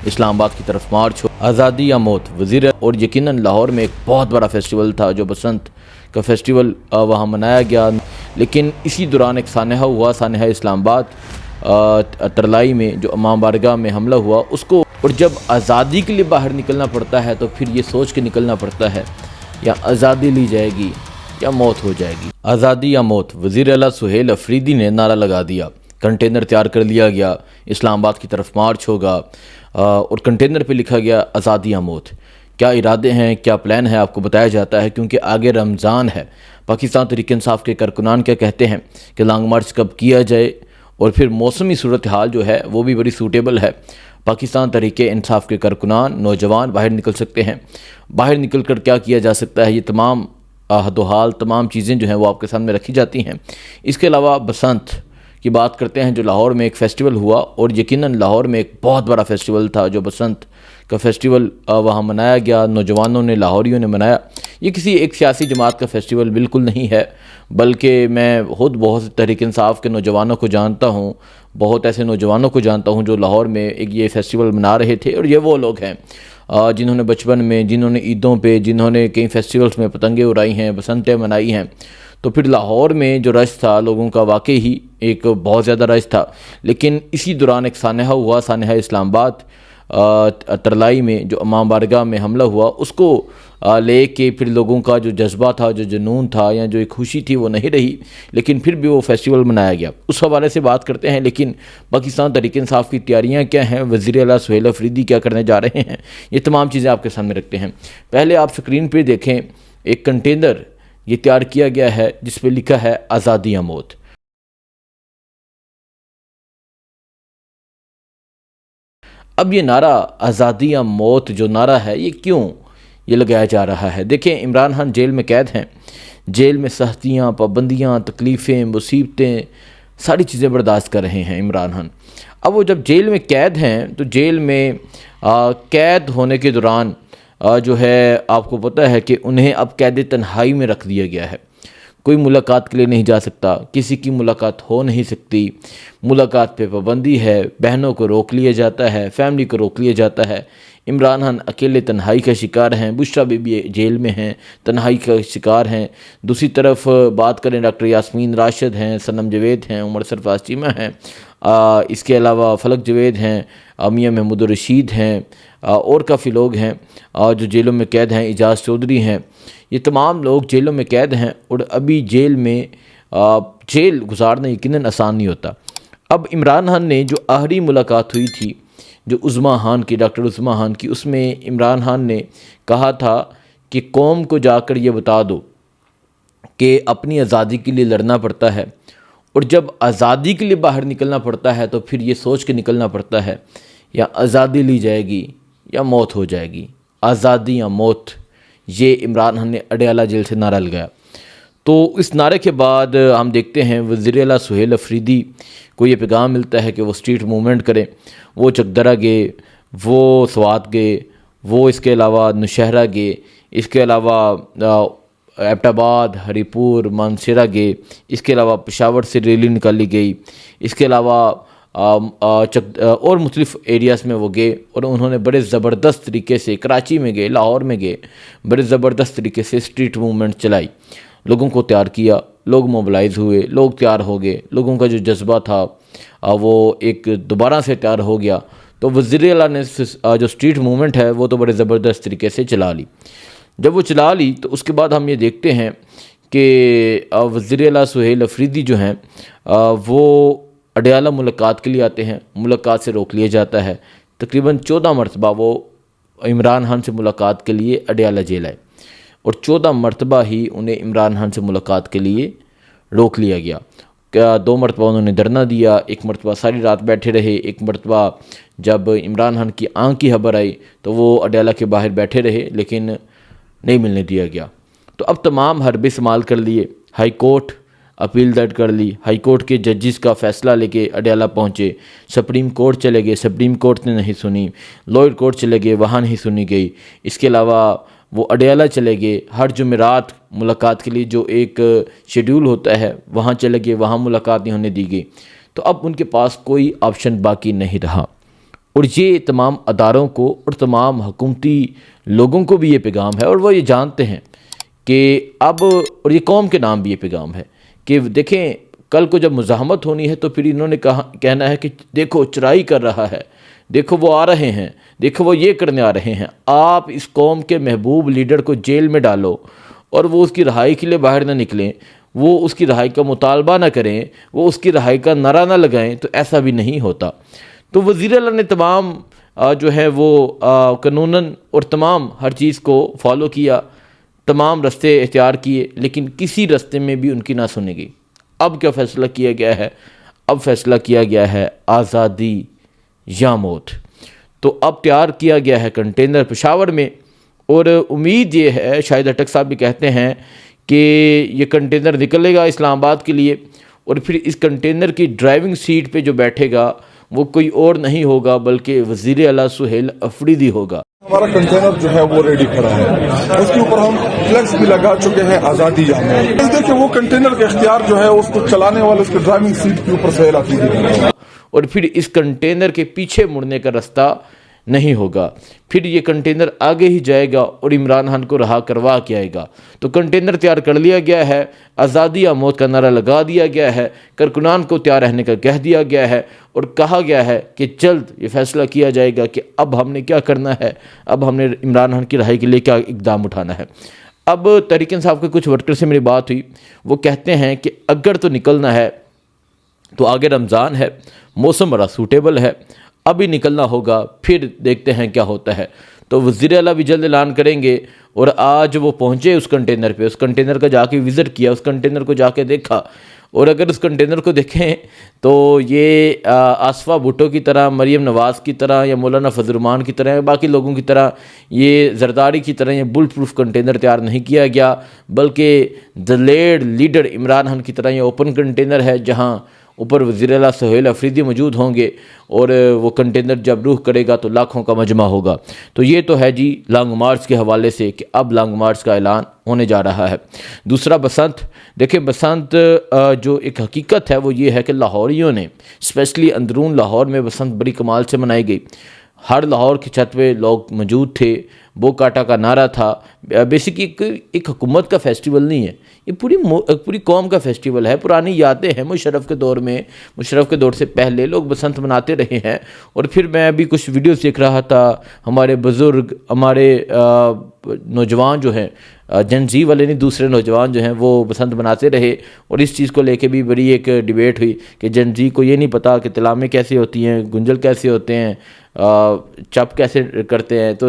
इस्लामाबाद की तरफ मार्च हो। आज़ादी या मौत वज़ीर और यकीनन लाहौर में एक बहुत बड़ा फेस्टिवल था जो बसंत का फेस्टिवल वहाँ मनाया गया, लेकिन इसी दौरान एक सानहा हुआ, सानहा इस्लामाबाद तरलाई में जो इमाम बारगाह में हमला हुआ उसको। और जब आज़ादी के लिए बाहर निकलना पड़ता है तो फिर ये सोच के निकलना पड़ता है या आज़ादी ली जाएगी या मौत हो जाएगी। आज़ादी या मौत, वज़ीर आला सुहेल अफरीदी ने नारा लगा दिया। कंटेनर तैयार कर लिया गया, इस्लामाबाद की तरफ मार्च होगा और कंटेनर पे लिखा गया आज़ादी या मौत। क्या इरादे हैं, क्या प्लान है, आपको बताया जाता है क्योंकि आगे रमज़ान है। पाकिस्तान तहरीक-ए-इंसाफ के कारकुनान क्या कहते हैं कि लॉन्ग मार्च कब किया जाए, और फिर मौसमी सूरत हाल जो है वो भी बड़ी सूटेबल है। पाकिस्तान तहरीक-ए-इंसाफ के कारकुनान नौजवान बाहर निकल सकते हैं। बाहर निकल कर क्या किया जा सकता है, ये तमाम हदोहाल तमाम चीज़ें जो हैं वो आपके सामने रखी जाती हैं। इसके अलावा बसंत की बात करते हैं जो लाहौर में एक फ़ेस्टिवल हुआ, और यकीनन लाहौर में एक बहुत बड़ा फ़ेस्टिवल था जो बसंत का फ़ेस्टिवल वहाँ मनाया गया, नौजवानों ने, लाहौरियों ने मनाया। ये किसी एक सियासी जमात का फ़ेस्टिवल बिल्कुल नहीं है, बल्कि मैं खुद बहुत से तहरीक-ए-इंसाफ के नौजवानों को जानता हूँ, बहुत ऐसे नौजवानों को जानता हूँ जो लाहौर में एक ये फ़ेस्टिवल मना रहे थे। और ये वो लोग हैं जिन्होंने बचपन में, जिन्होंने ईदों पे, जिन्होंने कई फेस्टिवल्स में पतंगे उड़ाई हैं, बसंतें मनाई हैं। तो फिर लाहौर में जो रश था लोगों का वाकई ही एक बहुत ज़्यादा रश था। लेकिन इसी दौरान एक सानहा हुआ, सानहा इस्लामाबाद तरलाई में जो इमाम बारगाह में हमला हुआ उसको ले के फिर लोगों का जो जज्बा था, जो जुनून था या जो एक खुशी थी वो नहीं रही, लेकिन फिर भी वो फेस्टिवल मनाया गया। उस हवाले से बात करते हैं। लेकिन पाकिस्तान तहरीक-ए-इंसाफ की तैयारियां क्या हैं, वज़ीर आला सुहेल अफरीदी क्या करने जा रहे हैं, ये तमाम चीज़ें आपके सामने रखते हैं। पहले आप स्क्रीन पर देखें, एक कंटेनर ये तैयार किया गया है जिस पे लिखा है आज़ादी या मौत। अब ये नारा आज़ादी या मौत जो नारा है ये क्यों ये लगाया जा रहा है? देखें, इमरान खान जेल में कैद हैं, जेल में सख्तियाँ, पाबंदियाँ, तकलीफ़ें, मुसीबतें, सारी चीज़ें बर्दाश्त कर रहे हैं इमरान खान। अब वो जब जेल में कैद हैं तो जेल में कैद होने के दौरान जो है आपको पता है कि उन्हें अब कैद तन्हाई में रख दिया गया है। कोई मुलाकात के लिए नहीं जा सकता, किसी की मुलाकात हो नहीं सकती, मुलाकात पे पाबंदी है, बहनों को रोक लिया जाता है, फैमिली को रोक लिया जाता है। इमरान खान अकेले तन्हाई का शिकार हैं, बुशरा बीबी जेल में हैं, तन्हाई का शिकार हैं। दूसरी तरफ बात करें, डॉक्टर यास्मीन राशिद हैं, सनम जवेद हैं, उमर सरफराज चीमा हैं, इसके अलावा फलक जवेद हैं, मियां महमूद रशीद हैं, और काफ़ी लोग हैं जो जेलों में कैद हैं, इजाज़ चौधरी हैं। ये तमाम लोग जेलों में कैद हैं और अभी जेल में जेल गुजारना यकीनन आसान नहीं होता। अब इमरान खान ने जो आखिरी मुलाकात हुई थी जो उज़्मा खान की, डॉक्टर उज़्मा खान की, उसमें इमरान खान ने कहा था कि कौम को जाकर ये बता दो कि अपनी आज़ादी के लिए लड़ना पड़ता है, और जब आज़ादी के लिए बाहर निकलना पड़ता है तो फिर ये सोच के निकलना पड़ता है या आज़ादी ली जाएगी या मौत हो जाएगी। आज़ादी या मौत, ये इमरान खान ने अडयाला जेल से नारा लगाया। तो इस नारे के बाद हम देखते हैं वज़ीर आला सुहेल अफरीदी को ये पैगाम मिलता है कि वो स्ट्रीट मूवमेंट करें। वो चकदरा गए, वो स्वात गए, वो इसके अलावा नौशहरा गए, इसके अलावा एबटाबाद, हरीपुर, मानसरा गए, इसके अलावा पेशावर से रैली निकाली गई, इसके अलावा और मुख्तलिफ़ एरियाज़ में वो गए और उन्होंने बड़े ज़बरदस्त तरीके से, कराची में गए, लाहौर में गए, बड़े ज़बरदस्त तरीके से स्ट्रीट मूवमेंट चलाई, लोगों को तैयार किया, लोग मोबिलाइज़ हुए, लोग तैयार हो गए, लोगों का जो जज्बा था वो एक दोबारा से तैयार हो गया। तो वज़ीर आला ने जो स्ट्रीट मूवमेंट है वो तो बड़े ज़बरदस्त तरीके से चला ली। जब वो चला ली तो उसके बाद हम ये देखते हैं कि वज़ीर आला सुहेल अफरीदी जो हैं वो अडयाला मुलाकात के लिए आते हैं, मुलाकात से रोक लिया जाता है। तकरीबन 14 मरतबा वो इमरान खान से मुलाकात के लिए अडयाला जेल आए और 14 मरतबा ही उन्हें इमरान खान से मुलाकात के लिए रोक लिया गया। क्या 2 मरतबा उन्होंने धरना दिया, 1 मरतबा सारी रात बैठे रहे, 1 मरतबा जब इमरान खान की आँख की खबर आई तो वो अडयाला के बाहर बैठे रहे, लेकिन नहीं मिलने दिया गया। तो अब तमाम हरबे इस्तेमाल कर लिए, हाई कोर्ट अपील दर्ज कर ली, हाई कोर्ट के जजेस का फ़ैसला लेके अडयाला पहुँचे, सुप्रीम कोर्ट चले गए, सुप्रीम कोर्ट ने नहीं सुनी, लोअर कोर्ट चले गए, वहाँ नहीं सुनी गई। इसके अलावा वो अडयाला चले गए, हर जुमेरात मुलाकात के लिए जो एक शेड्यूल होता है वहाँ चले गए, वहाँ मुलाकात नहीं होने दी गई। तो अब उनके पास कोई ऑप्शन बाकी नहीं रहा। और ये तमाम अदारों को और तमाम हुकूमती लोगों को भी ये पैगाम है, और वो ये जानते हैं कि अब, और ये कौम के नाम भी ये पैगाम है कि देखें कल को जब मुज़ाहमत होनी है तो फिर इन्होंने कहना है कि देखो चराई कर रहा है, देखो वो आ रहे हैं, देखो वो ये करने आ रहे हैं। आप इस कौम के महबूब लीडर को जेल में डालो और वो उसकी रहाई के लिए बाहर ना निकलें, वो उसकी रहाई का मुतालबा ना करें, वो उसकी रहाई का नारा ना लगाएं, तो ऐसा भी नहीं होता। तो वज़ीर आला ने तमाम जो है वो कानूनन और तमाम हर चीज़ को फॉलो किया, तमाम रास्ते इख्तियार किए, लेकिन किसी रास्ते में भी उनकी ना सुनी गई। अब क्या फ़ैसला किया गया है? अब फैसला किया गया है आज़ादी या मौत। तो अब तैयार किया गया है कंटेनर पेशावर में, और उम्मीद ये है, शायद अटक साहब भी कहते हैं कि ये कंटेनर निकलेगा इस्लामाबाद के लिए, और फिर इस कंटेनर की ड्राइविंग सीट पे जो बैठेगा वो कोई और नहीं होगा बल्कि वज़ीर आला सुहेल अफरीदी होगा। हमारा कंटेनर जो है वो रेडी खड़ा है, उसके ऊपर हम फ्लैक्स भी लगा चुके हैं आज़ादी या मौत। देखिए वो कंटेनर का इख्तियार जो है उसको चलाने वाले उसके ड्राइविंग सीट के ऊपर सुहेल अफरीदी, और फिर इस कंटेनर के पीछे मुड़ने का रास्ता नहीं होगा। फिर ये कंटेनर आगे ही जाएगा और इमरान खान को रहा करवा के आएगा। तो कंटेनर तैयार कर लिया गया है, आज़ादी या मौत का नारा लगा दिया गया है, कारकुनान को तैयार रहने का कह दिया गया है, और कहा गया है कि जल्द ये फैसला किया जाएगा कि अब हमने क्या करना है, अब हमने इमरान खान की रहाई के लिए क्या इक़दाम उठाना है। अब तहरीक इंसाफ के कुछ वर्कर से मेरी बात हुई, वो कहते हैं कि अगर तो निकलना है तो आगे रमज़ान है, मौसम बड़ा सूटेबल है, अभी निकलना होगा, फिर देखते हैं क्या होता है। तो वज़ीर आला भी जल्द ऐलान करेंगे, और आज वो पहुँचे उस कंटेनर पे, उस कंटेनर का जाके विज़िट किया, उस कंटेनर को जाके देखा, और अगर उस कंटेनर को देखें तो ये आसफ़ा भुट्टो की तरह, मरीम नवाज़ की तरह, या मौलाना फजलरहमान की तरह, या बाकी लोगों की तरह, ये जरदारी की तरह ये बुल प्रूफ कंटेनर तैयार नहीं किया गया, बल्कि दलेर लीडर इमरान खान की तरह ये ओपन कंटेनर है, जहाँ ऊपर वज़ीर आला सुहेल अफरीदी मौजूद होंगे, और वो कंटेनर जब रूह करेगा तो लाखों का मजमा होगा। तो ये तो है जी लॉन्ग मार्च के हवाले से कि अब लॉन्ग मार्च का ऐलान होने जा रहा है। दूसरा बसंत, देखिए बसंत जो एक हकीकत है वो ये है कि लाहौरियों ने, स्पेशली अंदरून लाहौर में बसंत बड़ी कमाल से मनाई गई। हर लाहौर की छत पे लोग मौजूद थे, बो काटा का नारा था। बेसिकली एक हुकूमत का फेस्टिवल नहीं है, ये पूरी कौम का फेस्टिवल है। पुरानी यादें हैं, मुशर्रफ के दौर में, मुशर्रफ के दौर से पहले लोग बसंत मनाते रहे हैं। और फिर मैं अभी कुछ वीडियोस देख रहा था, हमारे बुज़ुर्ग, हमारे नौजवान जो हैं, जन जी वाले नहीं, दूसरे नौजवान जो हैं वो बसंत मनाते रहे, और इस चीज़ को लेके भी बड़ी एक डिबेट हुई कि जन जी को ये नहीं पता कि तिलामे कैसे होती हैं, गुंजल कैसे होते हैं, चप कैसे करते हैं। तो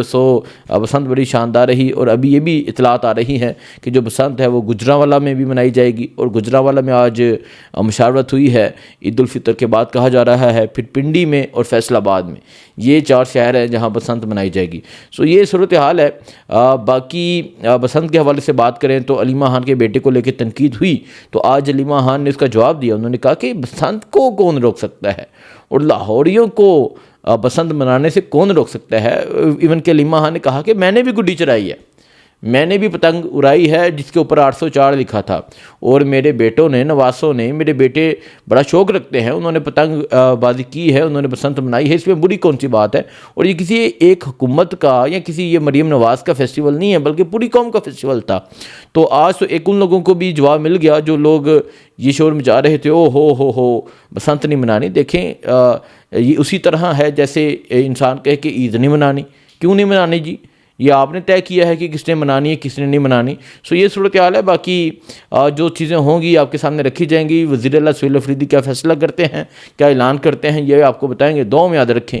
बसंत बड़ी शानदार रही, और अभी ये भी इतलात आ रही हैं कि जो बसंत है वो गुजरांवाला में भी मनाई जाएगी, और गुजरांवाला में आज मुशावरत हुई है ईद उल फितर के बाद, कहा जा रहा है। फिर पिंडी में और फैसलाबाद में, ये 4 शहर हैं जहाँ बसंत मनाई जाएगी। सो ये सूरत हाल है। बाकी बसंत के हवाले से बात करें तो अलीमा खान के बेटे को लेकर तनकीद हुई, तो आज अलीमा खान ने उसका जवाब दिया। उन्होंने कहा कि बसंत को कौन रोक सकता है, और लाहौरियों को बसंत मनाने से कौन रोक सकता है। इवन के अलीमा खान ने कहा कि मैंने भी गुड्डी चराई है, मैंने भी पतंग उड़ाई है जिसके ऊपर 804 लिखा था, और मेरे बेटों ने, नवासों ने, मेरे बेटे बड़ा शौक़ रखते हैं, उन्होंने पतंग बाजी की है, उन्होंने बसंत मनाई है, इसमें बुरी कौन सी बात है। और ये किसी एक हुकूमत का या किसी ये मरीम नवाज़ का फेस्टिवल नहीं है, बल्कि पूरी कौम का फेस्टिवल था। तो आज तो एक उन लोगों को भी जवाब मिल गया जो लोग ये शोर मचा रहे थे, ओ हो बसंत नहीं मनानी। देखें ये उसी तरह है जैसे इंसान कहे कि ईद नहीं मनानी। क्यों नहीं मनानी जी? ये आपने तय किया है कि किसने मनानी है, किसने नहीं मनानी। सो ये सूरत हाल है। बाकी जो चीज़ें होंगी आपके सामने रखी जाएंगी। वज़ीर आला सुहेल अफरीदी क्या फ़ैसला करते हैं, क्या ऐलान करते हैं, ये आपको बताएंगे। दुआ में याद रखें।